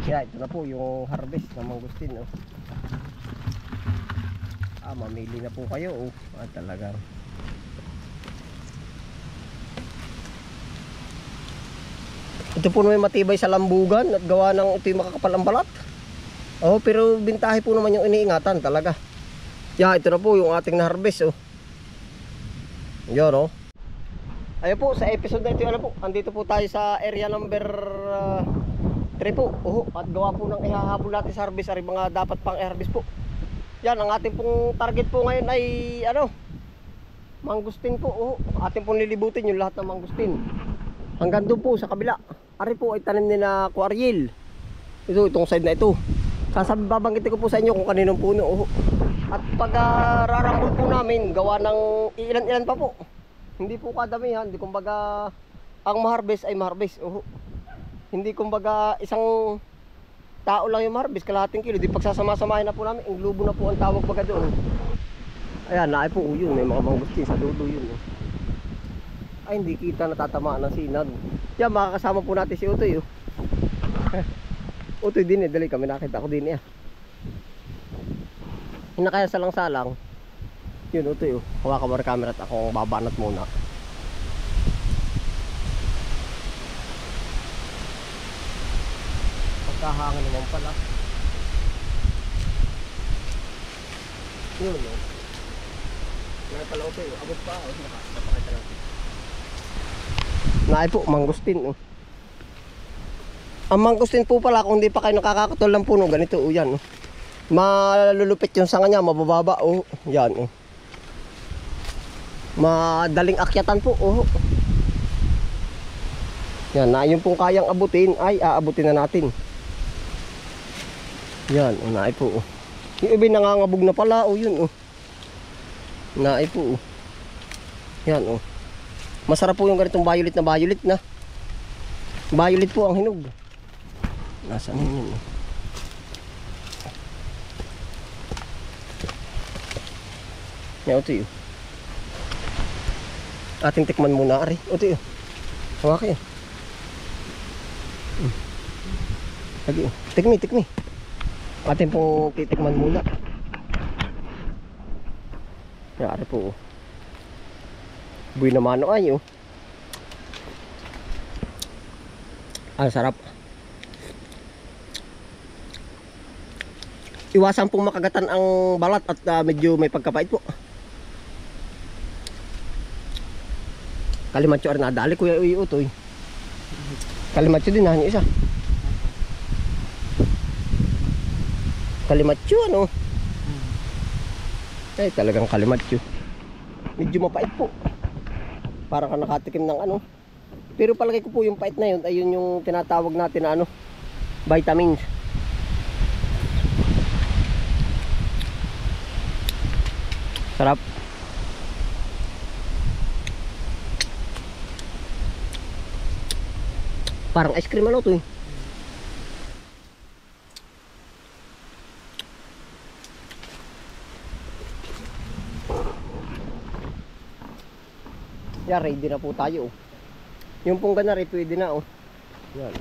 Kaya ito na po yung harvest ng mangustin, oh. Mamili na po kayo, oh. Talagang ito po naman matibay sa lambugan at gawa ng ito yung makakapal ang balat. Oh, pero bintahe po naman yung iniingatan talaga. Ito na po yung ating na-harvest, oh. Yan, oh. Ayun po, sa episode na ito, ano po, andito po tayo sa area number 3 po. At gawa po ng ihahabol natin sa harvest, ari mga dapat pang i-harvest po. Yan, ang ating pong target po ngayon ay mangustin po. Ating pong lilibutin yung lahat ng mangustin. Hanggang doon po sa kabila. Ari po ay tanim ni na Quarriel. Itong side na ito. Babanggitin ko po sa inyo kung kaninong puno. At pag rarambol po namin, gawa ng ilan-ilan pa po. Hindi po kadamihan, hindi kumbaga ang ma-harvest ay ma-harvest. Hindi kumbaga isang tao lang yung ma-harvest, kalahating kilo. Di pagsasama-samahin na po namin, ang lubo na po ang tawag baga doon. Ayan, naay po yun, may mga mangustin sa dulo yun. Ay, hindi kita natatamaan ng sinag. Yan, makakasama po natin si Utoy. Utoy din dali kami nakita ko din Hinakaya salang-salang. Yun, Utoy, hawakan mo rin camera at akong babanat muna. Pagkahangin naman pala. Yun, Ngayon pala, Utoy, abot pa. Napakita natin. Naay po, mangustin. Ang mangustin po pala, kung hindi pa kayo nakakakatol ng puno, ganito, yan. Malulupit yung sanga niya, mabababa, yan. Madaling akyatan po, yan, na yung pong kayang abutin, ay aabutin na natin. Yan, naay po, Yung iba'y nangangabog na pala, yun, naay po, yan, Masarap po yung ganitong violet na. Violet po ang hinog. Nasaan yun? Yan, ito yun. Ating tikman muna, ari. Ito yun. Hawakin. Lagi, tikmi. Ating pong titikman muna. Yan, ari po, buhay naman ay sarap. Iwasan pong makagatan ang balat at medyo may pagkapait po. Kalimatyo rin nadali kuya Utoy. Kalimatyo din yung isa. Kalimatyo ay talagang kalimatyo. Medyo mapait po. Para ka nakatikim ng Pero palagay ko po yung pait na yun ay yun yung tinatawag natin na vitamins. Sarap. Parang ice cream to Yan, ready na po tayo. Yung pong ganari, pwede na Yan.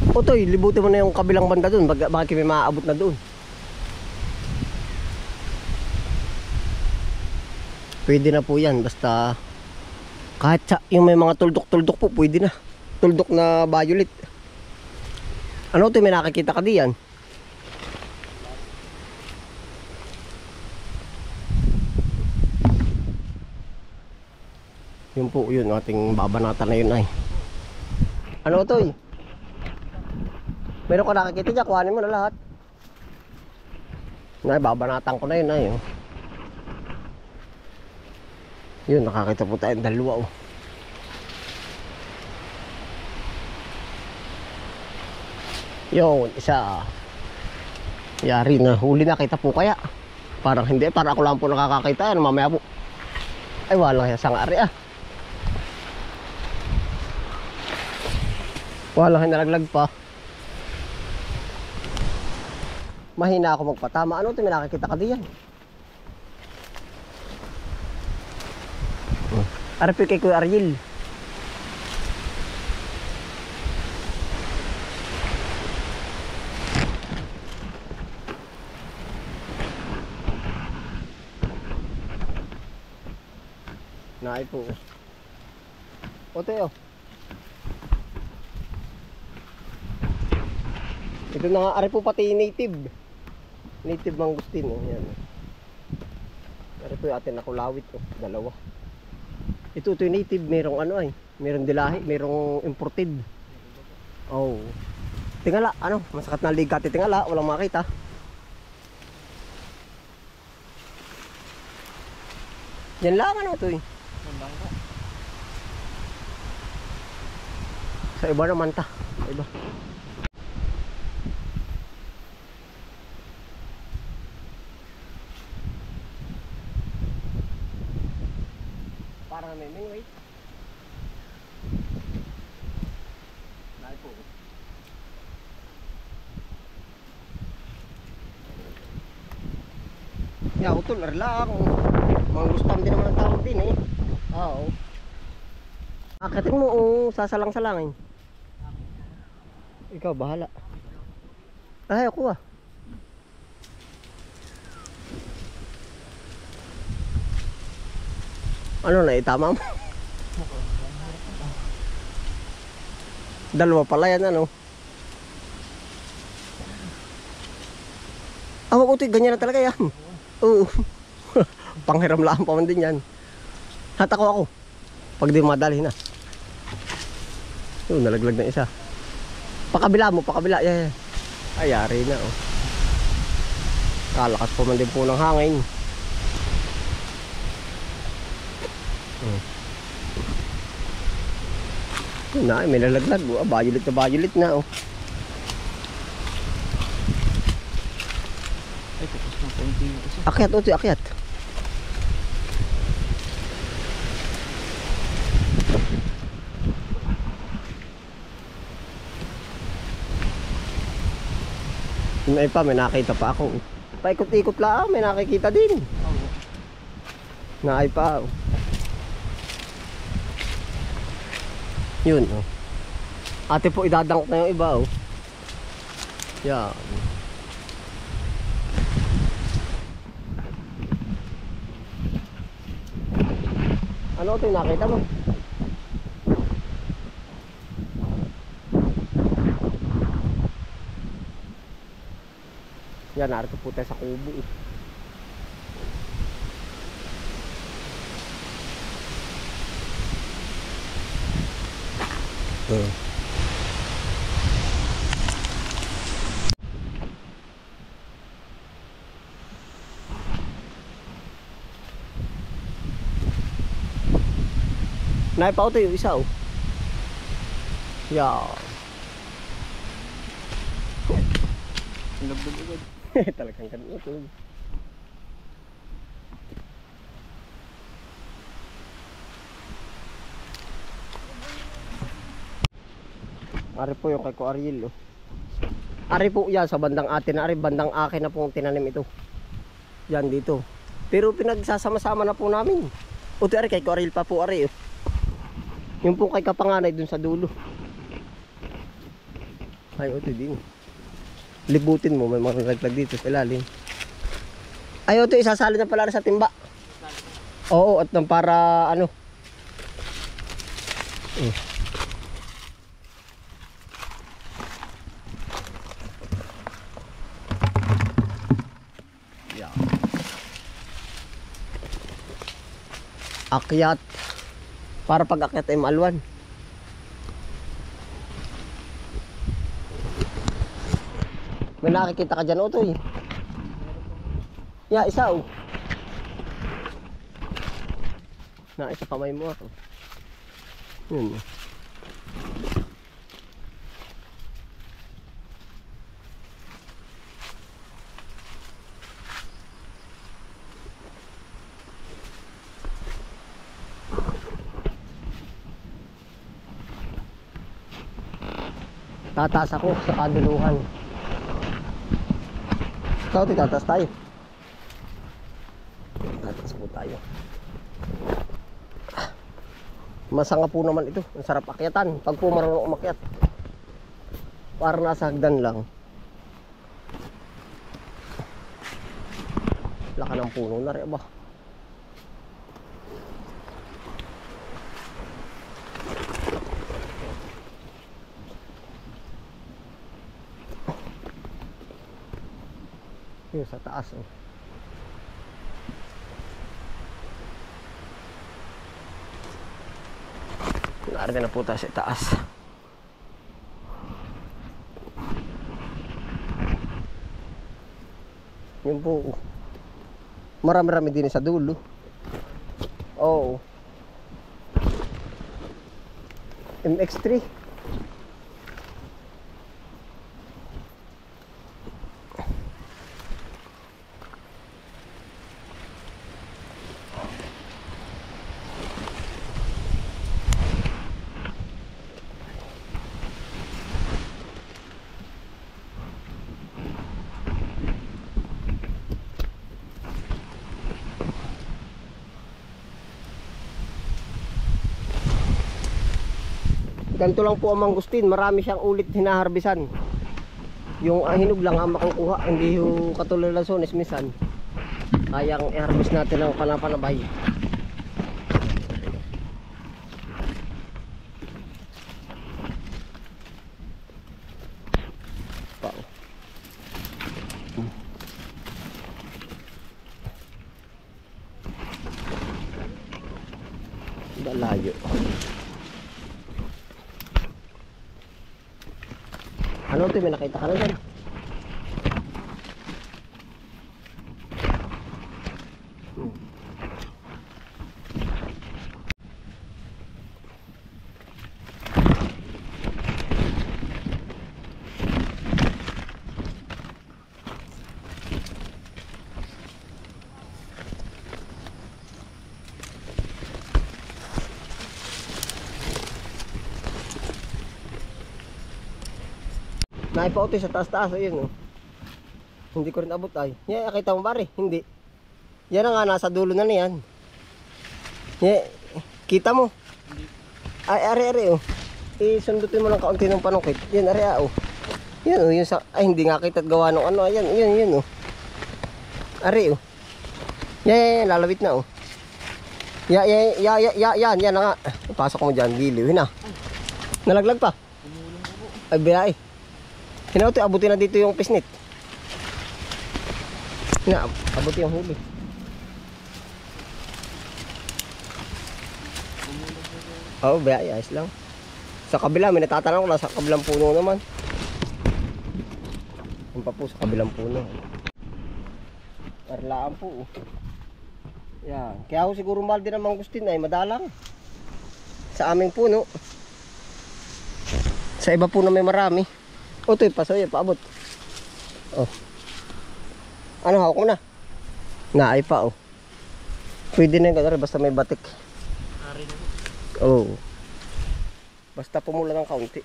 Utoy, libutin mo na yung kabilang banda dun. Bakit may maaabot na doon? Pwede na po yan. Basta kahit yung may mga tuldok-tuldok po, pwede na. Tuldok na violet. Ano ito, may nakikita ka diyan? Yun po, yun ating babanatan na yun ay. Ano ito meron ka nakikita dyan, kuhanin mo na lahat. Babanatan ko na yun ay. Yun, nakakita po tayong dalawa Yun, isa. Yari na, huli na kita po kaya. Parang hindi, parang ako lang po nakakakita. Mamaya po. Ay, walang isang ari Walang hinalaglag pa. Mahina ako magpatama. Ano ito, may nakikita ka diyan? Arpi kay Kuya Ariel. Naay po. Ote oh. Ito na nga, ari po pati native. Native mangustin oh. Yan. Ari po yung atin na kulawit oh. Dalawa. Ito yung native, merong ano ay. Merong dilahi, merong imported. Oh. Tingala, ano, masakat na ligat. Tingala, walang makita. Yan lang ano ito eh. Sa iba naman ta. Sa iba. Parang may wait. Dahil po. Ya, utol, lang. Mga gustam din naman ang tawag din eh. Oo. Akitin mo o sasalang-salangin. Ikaw bahala. Ay ako ah. Ano na itama mo? Dalawa pala yan ano. Ah, wag utoy, ganyan na talaga yan. Oo. Panghiram lang pa man din yan. Hatako ako. Pag di madali na. Nalaglag na isa. Pakabila mo, pakabila. Yeah. Ay, yari na oh. Kalakas pa man din po ng hangin. Na, may nalaglag. Violet na oh. Akyat o, akyat. May pa, may nakita pa ako. Paikot-ikot lang, may nakikita din. Naay pa. Yun oh. Ate po idadangk na yung iba oh. Yan. Ano ito yung nakita mo? Yan, narito po tayo sa kubo eh. Naipa ito yung isa oh. Yeah. Nagdugod. Talagang kanina ito. Ari po yung kay Ko Ariel oh. Ari po yan sa bandang atin. Ari bandang akin na pong tinanim ito. Yan dito. Pero pinagsasama-sama na po namin. Uto ari kay Ko Ariel pa po ari oh. Yung po kay kapanganay dun sa dulo. Ay uto din. Libutin mo, may mga naglag dito sa ilalim. Ay uto isasali na pala sa timba. Oo, at nang para ano. Yeah. Akyat. Para pag akyat ay maalwan. May nakikita ka dyan Utoy. Ya, isa oh. Na isa kamay mo ako. Yun. Tataas ako sa kaduluhan. Ikaw, tataas tayo. Tataas po tayo. Masanga po naman ito. Ang sarap akyatan. Pag po marunong umakyat. Para nasa hagdan lang. Laka ng puno na rin ba? Yung sa taas oh. Narito na po tayo sa taas. Yun po. Marami-rami din sa dulo. Oo. MX3. Ganito lang po ang mangustin, marami siyang ulit hinaharbisan. Yung hinog lang ang makukuha, hindi yung katulad ng sones minsan. Kayang i-harvest natin ng panapanabay. Pao. Layo. Ano ito? May nakita ka na dyan? Naipauti sa taas-taas, ayun oh. Hindi ko rin abot ay. Yeah, kita mo pare? Hindi. Yan na nga, nasa dulo na niyan. Yeah, kita mo? Ay, are oh. Isundutin mo lang kaunti ng panungkit. Yan, are oh. Yan oh, yung sa... Ay, hindi nga kita gawa ng ano. Ayan, yun oh. Are oh. Yeah, lalawit na oh. Yan na nga. Pasok mo dyan, giliwin na. Nalaglag pa. Ay, biya eh. Hinauto, abutin na dito yung pisnit. Abutin yung huli. Oo, baya, ayos lang. Sa kabila, may natatanong ko, nasa kabilang puno naman. Yung pa po sa kabilang puno. Parlaan po. Yan. Kaya ako siguro mahal din ang mangustin ay madalang. Sa aming puno. Sa iba po na may marami. O, ito yung pasoy, paabot. Oh. Ano, hawak mo na? Naay pa, oh. Pwede na yung basta may batik. Ari na. Oh. Basta pumula ng kaunti.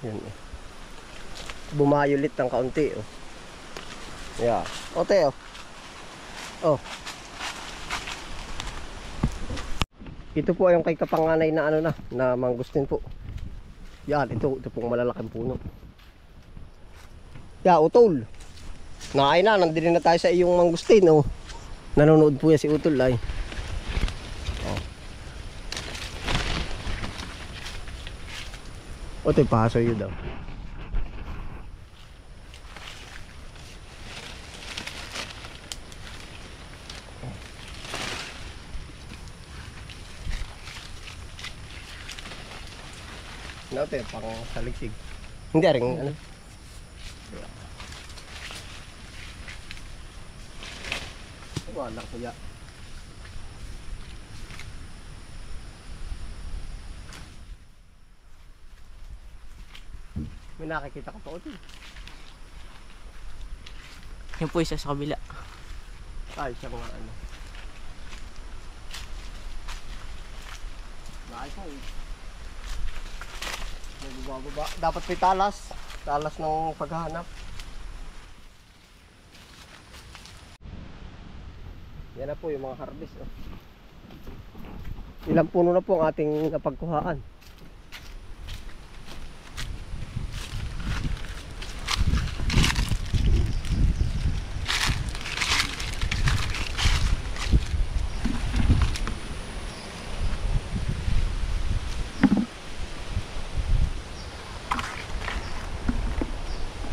Yan, oh. Bumayulit ng kaunti, oh. Yeah. O, te, oh. Oh. Ito po ay yung kay kapanganay na ano na mangustin po. Yan, ito pong malalaking puno. Ya, utol. Naay na, nandito na tayo sa iyong mangustin, oh. Nanonood po yan si utol ay. Oh. O, ito yung pahasoy yun daw. Ano ito, pang saligsig. Hindi rin, ano. Wala kuya. May nakikita ka pa ito. Yan po isa sa kabila. Ay, siya mga ano. Naay po eh. Baba. Dapat may talas. Talas ng paghahanap. Yan na po yung mga harvest. Oh. Ilang puno na po ang ating napagkuhaan.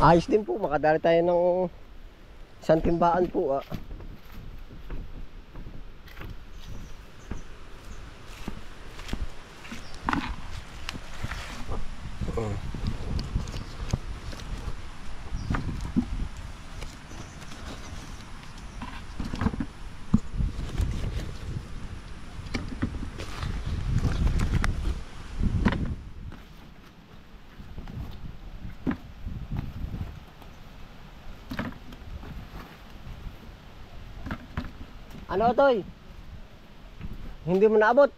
Ayos din po, makadali tayo ng Isang timbaan po ah. Ano Toy? Hindi mo naabot?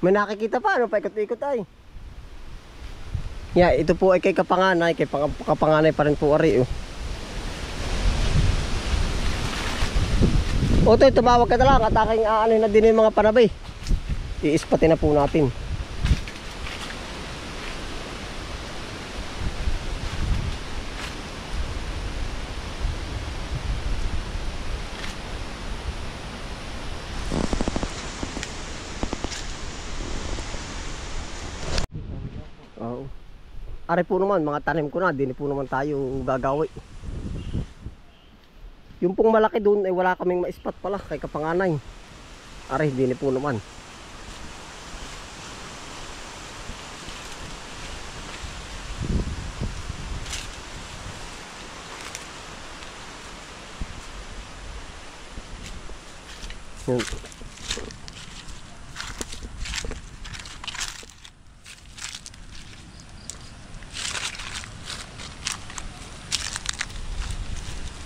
May nakikita pa, ano pa ikot-ikot ay. Yeah, ito po ay kay Kapanganay, Kapanganay pa rin po ari oh. O Toy, tumawag ka na lang at aking aanin na din yung mga panabay. Iispatin na po natin. Oo. Ari po naman, mga tanim ko na, din po naman tayo gagawi. Yung pong malaki doon ay wala kaming ma-spot pala kay Kapanganay. Ari, din po naman. Yun.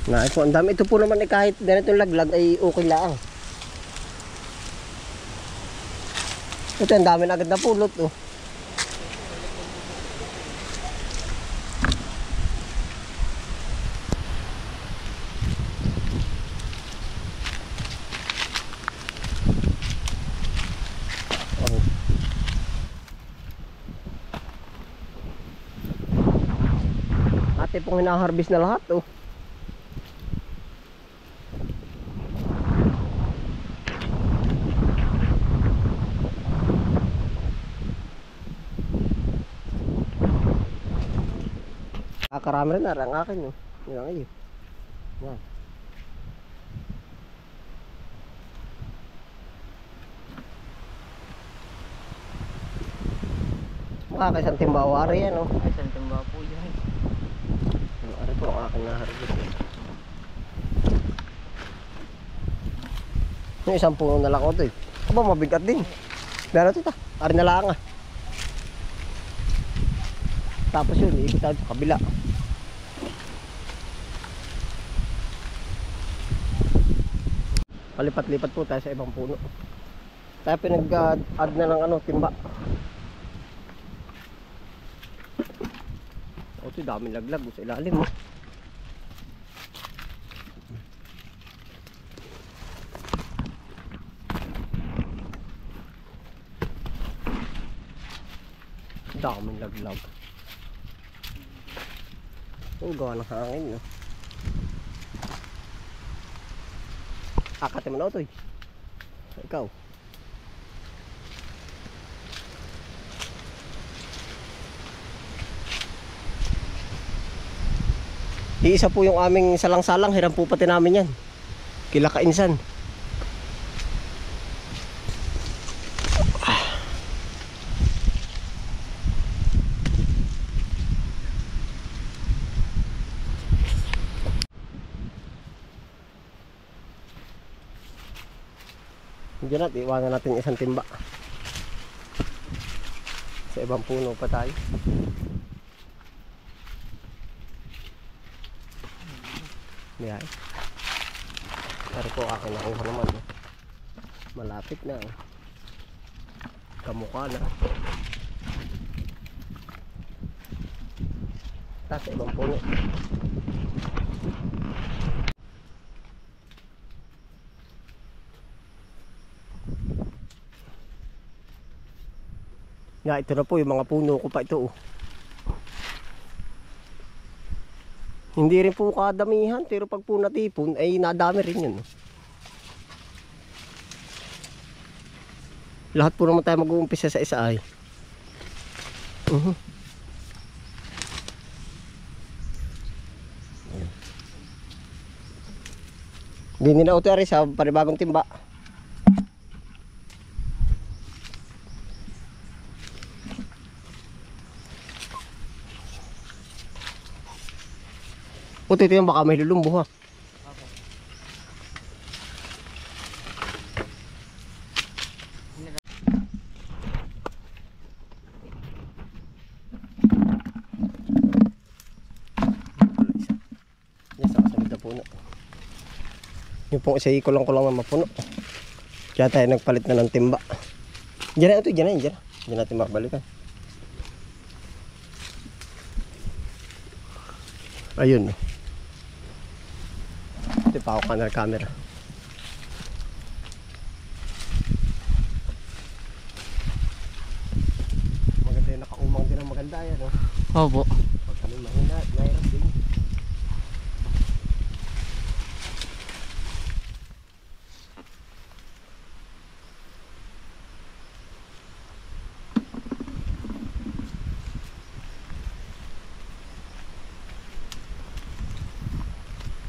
Na ito, ang dami. Ito po naman ay kahit ganitong laglag ay okay lang. Ito, ang dami na agad na pulot oh. Oh. Ate pong hinaharvest na lahat oh. Karami rin na ang akin oh. Yun ang iyo. Yan. Makakaisang timbawa rin yan oh. Isang timba po yan. Ano po ang akin na harvest. Yung isang puno na lang ko ito eh. Aba mabigat din. Pero ito ta. Ari na lang ah. Tapos yun, iikot tayo sa kabila. Palipat-lipat po tayo sa ibang puno. Tayo pinag-add na ng ano, timba. O ito, daming laglag sa ilalim mo. Daming laglag. Ang gawa ng hangin no. Akate mo na ito eh. Ikaw. Iisa po yung aming salang-salang. Hiram po pati namin yan. Kila Kainsan. Diyan natin, iwanan natin isang timba. Sa ibang puno pa tayo. Yan. Pero po akin nakuha naman. Malapit na. Kamukha na. Tapos sa ibang puno. Nga, ito na po yung mga puno ko pa ito oh. Hindi rin po kadamihan, pero pag po natipon ay nadami rin yun oh. Lahat po naman tayo mag-uumpisa sa isa ay Hindi nila uti ari sa panibagong timba. Puti ito yung baka may lulumbo ha. Yan sa kasamid na puno. Yung pong isa kulang-kulang na mapuno. Kaya tayo nagpalit na ng timba. Diyan na ito, diyan na, diyan na. Diyan natin makabalikan. Ayun. Ito pa ako kanal camera. Maganda yung nakaumang din ang maganda yan. No? Opo. Pag kami mahina, mahirap din.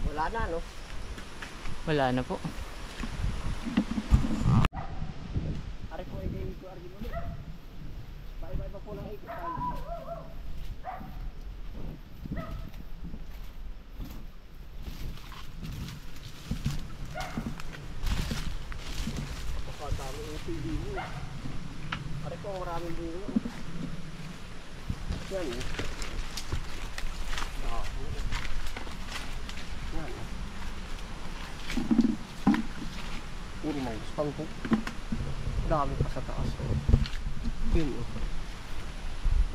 Wala na, no? Wala na po. Ari po, i-game ko, Arjun ulit. Paiba-iba po ng ikot. Dami yung TV mo. Ari po, maraming bunga. Yan, eh. Yan. Puro manguspang po. Dami pa sa taas. Yun, oh.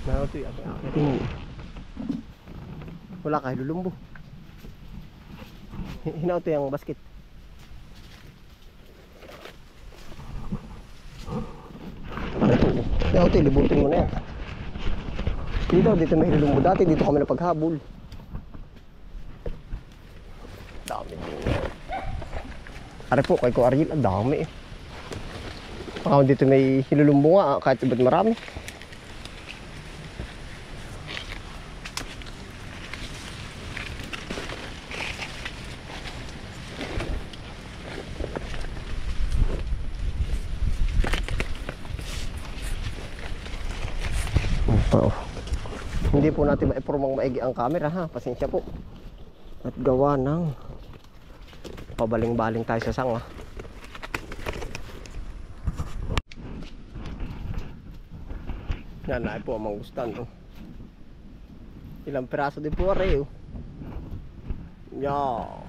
Meron ito yung aking. Wala kahit lulumbo. Hinaw ito yung basket. Hinaw ito, libutin mo na yan. Dito may lulumbo. Dati dito kami napaghabol. Dami din. Ari po, kay ko Ariel, ang dami eh. Baka dito may hilulumbo nga, kahit iba't marami. Oh. Hindi po natin maipurmang maigi ang camera ha, pasensya po. At gawa ng pabaling-baling tayo sa sanga. Yan na po ang mangustan oh. Ilang piraso din po are oh. Yeah.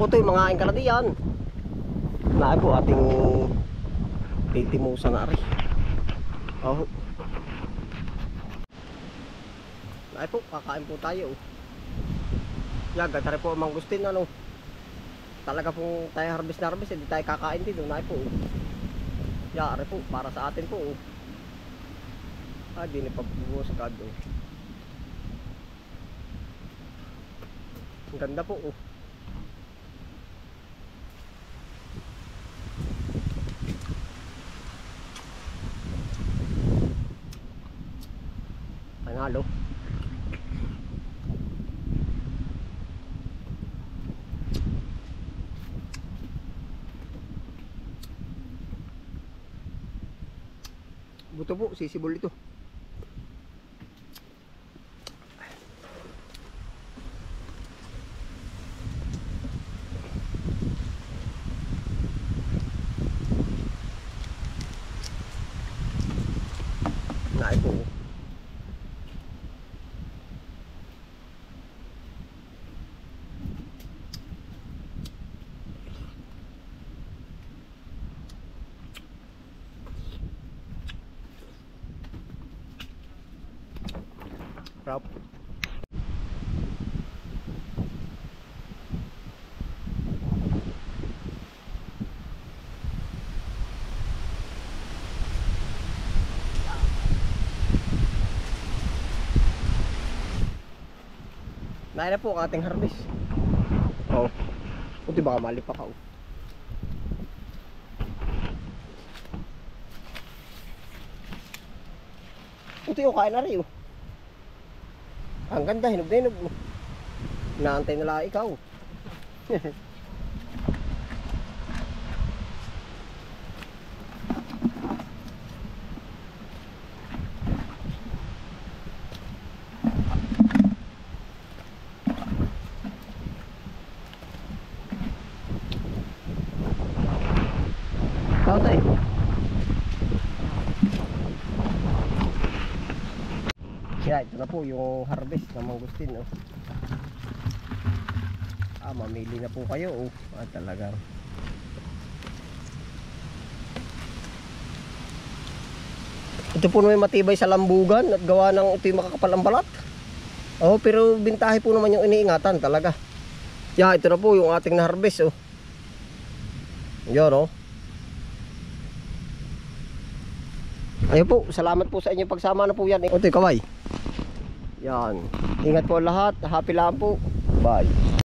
Ito yung mga inkaladiyan. Na po ating titimusa na rin. Oh. Na po, kakain po tayo. Yaga, tari po ang mangustin ano. Talaga pong tayo harvest na harvest, hindi tayo kakain din. Na po. Yari po, para sa atin po. Ah, di nipabuhos agad. Ang ganda po. Panalo. Buto po, sisibol ito. Naay po. Rap. Nahin na po ang ating harvest. Oh. Buti baka malipa ka. Oh. Buti yung kain na rin. Oh. Ang ganda, hinog na hinog. Oh. Naantay na lang ikaw. Tatay. Kaya ito na po yung harvest ng mangustin. Oh. Mamili na po kayo. Oh. Talagang ito po may matibay sa lambugan at gawa ng ito yung makakapal ang balat. Oh, pero bintahe po naman yung iniingatan talaga. Yeah, ito na po yung ating na-harvest. Oh. Yan oh. Ayun po, salamat po sa inyong pagsama na po yan. Otoy, kaway. Yan. Ingat po lahat. Happy lang po. Bye.